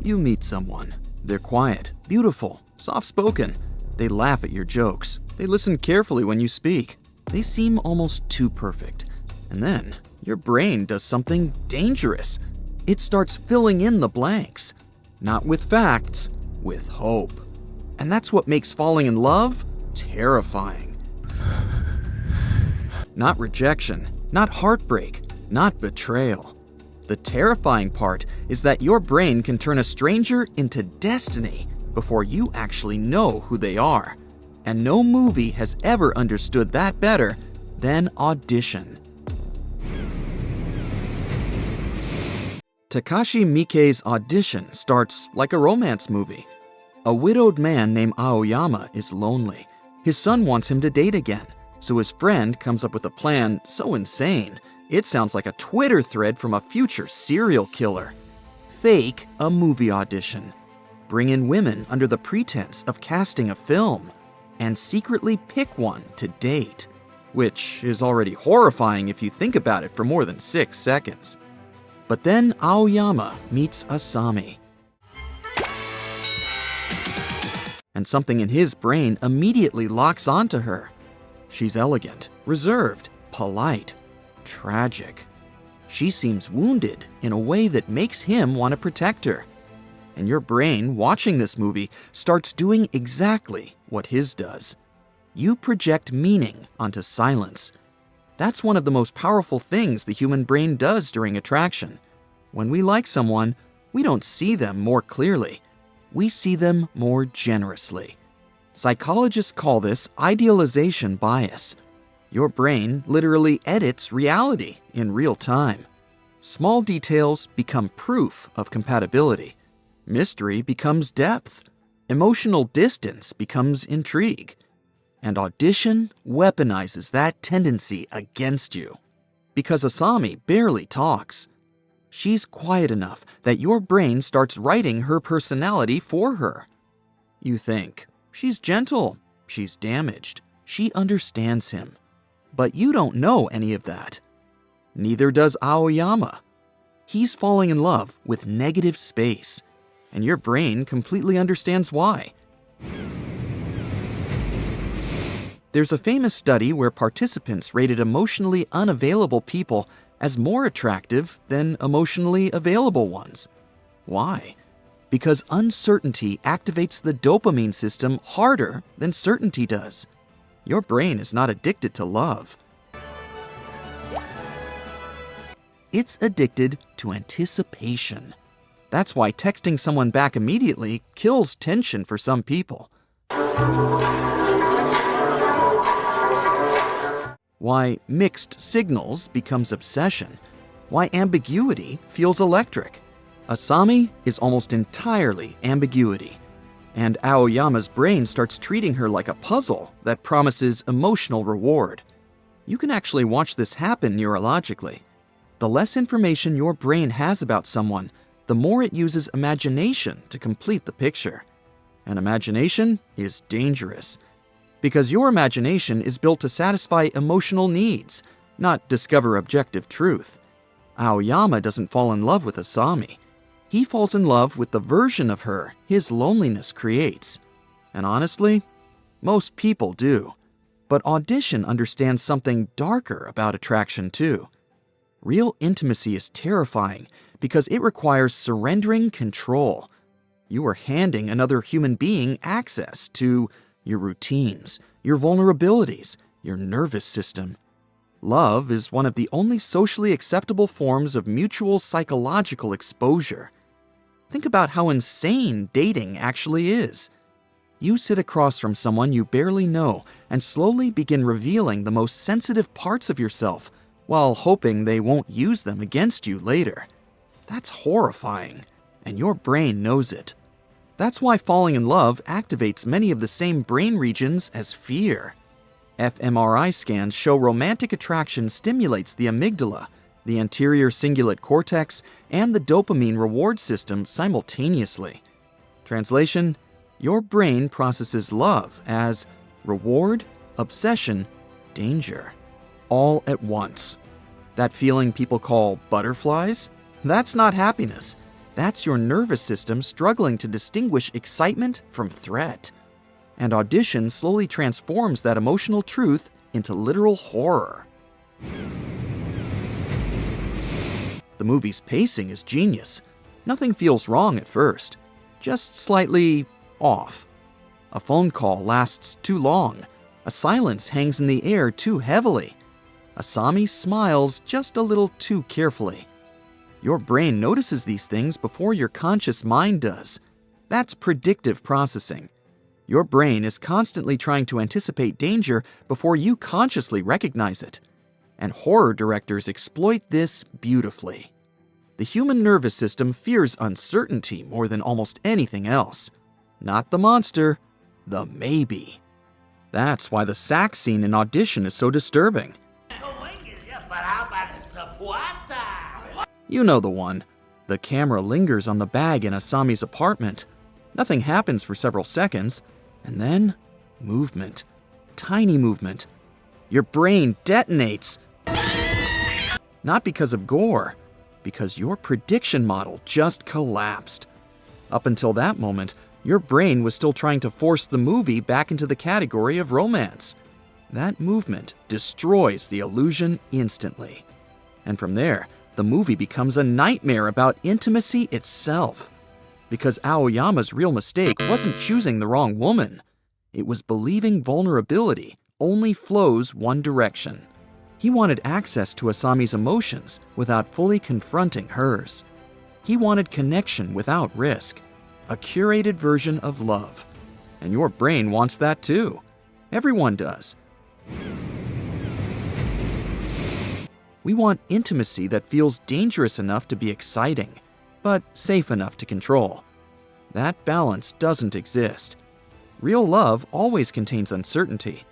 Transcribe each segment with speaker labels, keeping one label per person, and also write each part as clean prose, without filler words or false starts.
Speaker 1: You meet someone. They're quiet, beautiful, soft-spoken. They laugh at your jokes. They listen carefully when you speak. They seem almost too perfect. And then, your brain does something dangerous. It starts filling in the blanks. Not with facts, with hope. And that's what makes falling in love terrifying. Not rejection, not heartbreak, not betrayal. The terrifying part is that your brain can turn a stranger into destiny before you actually know who they are. And no movie has ever understood that better than Audition. Takashi Miike's Audition starts like a romance movie. A widowed man named Aoyama is lonely. His son wants him to date again, so his friend comes up with a plan so insane, it sounds like a Twitter thread from a future serial killer. Fake a movie audition. Bring in women under the pretense of casting a film, and secretly pick one to date, which is already horrifying if you think about it for more than 6 seconds. But then Aoyama meets Asami. And something in his brain immediately locks onto her. She's elegant, reserved, polite, tragic. She seems wounded in a way that makes him want to protect her. And your brain, watching this movie, starts doing exactly what his does. You project meaning onto silence. That's one of the most powerful things the human brain does during attraction. When we like someone, we don't see them more clearly. We see them more generously. Psychologists call this idealization bias. Your brain literally edits reality in real time. Small details become proof of compatibility. Mystery becomes depth. Emotional distance becomes intrigue. And Audition weaponizes that tendency against you. Because Asami barely talks. She's quiet enough that your brain starts writing her personality for her. You think, she's gentle, she's damaged, she understands him. But you don't know any of that. Neither does Aoyama. He's falling in love with negative space, and your brain completely understands why. There's a famous study where participants rated emotionally unavailable people as more attractive than emotionally available ones. Why? Because uncertainty activates the dopamine system harder than certainty does. Your brain is not addicted to love. It's addicted to anticipation. That's why texting someone back immediately kills tension for some people. Why mixed signals becomes obsession. Why ambiguity feels electric. Asami is almost entirely ambiguity. And Aoyama's brain starts treating her like a puzzle that promises emotional reward. You can actually watch this happen neurologically. The less information your brain has about someone, the more it uses imagination to complete the picture. And imagination is dangerous. Because your imagination is built to satisfy emotional needs, not discover objective truth. Aoyama doesn't fall in love with Asami. He falls in love with the version of her his loneliness creates. And honestly, most people do. But Audition understands something darker about attraction too. Real intimacy is terrifying because it requires surrendering control. You are handing another human being access to your routines, your vulnerabilities, your nervous system. Love is one of the only socially acceptable forms of mutual psychological exposure. Think about how insane dating actually is. You sit across from someone you barely know and slowly begin revealing the most sensitive parts of yourself while hoping they won't use them against you later. That's horrifying, and your brain knows it. That's why falling in love activates many of the same brain regions as fear. fMRI scans show romantic attraction stimulates the amygdala, the anterior cingulate cortex, and the dopamine reward system simultaneously. Translation: your brain processes love as reward, obsession, danger, all at once. That feeling people call butterflies? That's not happiness. That's your nervous system struggling to distinguish excitement from threat. And Audition slowly transforms that emotional truth into literal horror. The movie's pacing is genius. Nothing feels wrong at first, just slightly off. A phone call lasts too long. A silence hangs in the air too heavily. Asami smiles just a little too carefully. Your brain notices these things before your conscious mind does. That's predictive processing. Your brain is constantly trying to anticipate danger before you consciously recognize it. And horror directors exploit this beautifully. The human nervous system fears uncertainty more than almost anything else. Not the monster, the maybe. That's why the sax scene in Audition is so disturbing. You know the one. The camera lingers on the bag in Asami's apartment. Nothing happens for several seconds, and then movement. Tiny movement. Your brain detonates. Not because of gore, because your prediction model just collapsed. Up until that moment, your brain was still trying to force the movie back into the category of romance. That movement destroys the illusion instantly. And from there, the movie becomes a nightmare about intimacy itself. Because Aoyama's real mistake wasn't choosing the wrong woman. It was believing vulnerability only flows one direction. He wanted access to Asami's emotions without fully confronting hers. He wanted connection without risk. A curated version of love. And your brain wants that too. Everyone does. We want intimacy that feels dangerous enough to be exciting, but safe enough to control. That balance doesn't exist. Real love always contains uncertainty,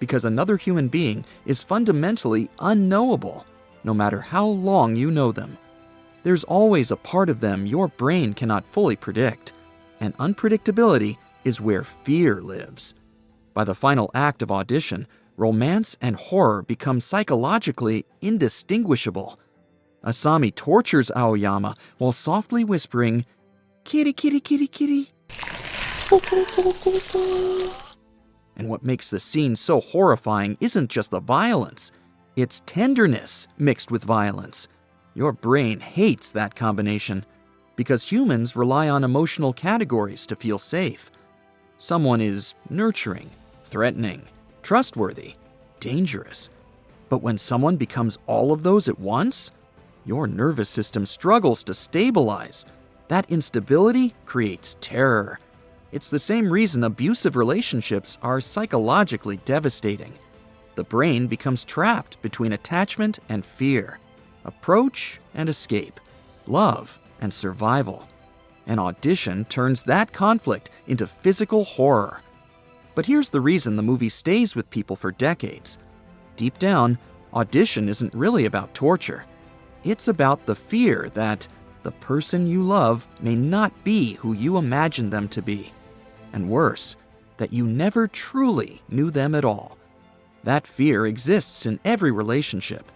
Speaker 1: because another human being is fundamentally unknowable, no matter how long you know them. There's always a part of them your brain cannot fully predict. And unpredictability is where fear lives. By the final act of Audition, romance and horror become psychologically indistinguishable. Asami tortures Aoyama while softly whispering, "Kitty, kitty, kitty, kitty." And what makes the scene so horrifying isn't just the violence, it's tenderness mixed with violence. Your brain hates that combination. Because humans rely on emotional categories to feel safe. Someone is nurturing, threatening, trustworthy, dangerous. But when someone becomes all of those at once, your nervous system struggles to stabilize. That instability creates terror. It's the same reason abusive relationships are psychologically devastating. The brain becomes trapped between attachment and fear, approach and escape, love and survival. An Audition turns that conflict into physical horror. But here's the reason the movie stays with people for decades. Deep down, Audition isn't really about torture. It's about the fear that the person you love may not be who you imagined them to be. And worse, that you never truly knew them at all. That fear exists in every relationship.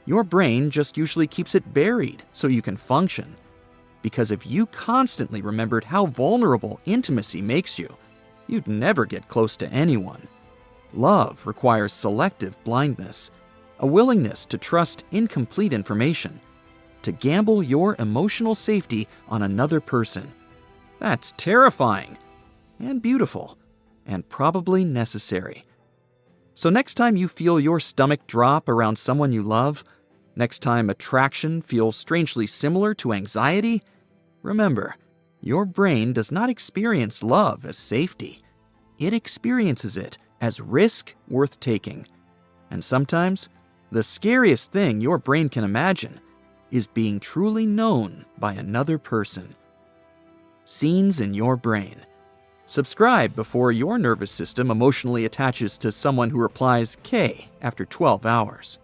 Speaker 1: Your brain just usually keeps it buried so you can function. Because if you constantly remembered how vulnerable intimacy makes you, you'd never get close to anyone. Love requires selective blindness, a willingness to trust incomplete information, to gamble your emotional safety on another person. That's terrifying, and beautiful, and probably necessary. So next time you feel your stomach drop around someone you love, next time attraction feels strangely similar to anxiety, remember, your brain does not experience love as safety. It experiences it as risk worth taking. And sometimes, the scariest thing your brain can imagine is being truly known by another person. Scenes in your brain. Subscribe before your nervous system emotionally attaches to someone who replies K after 12 hours.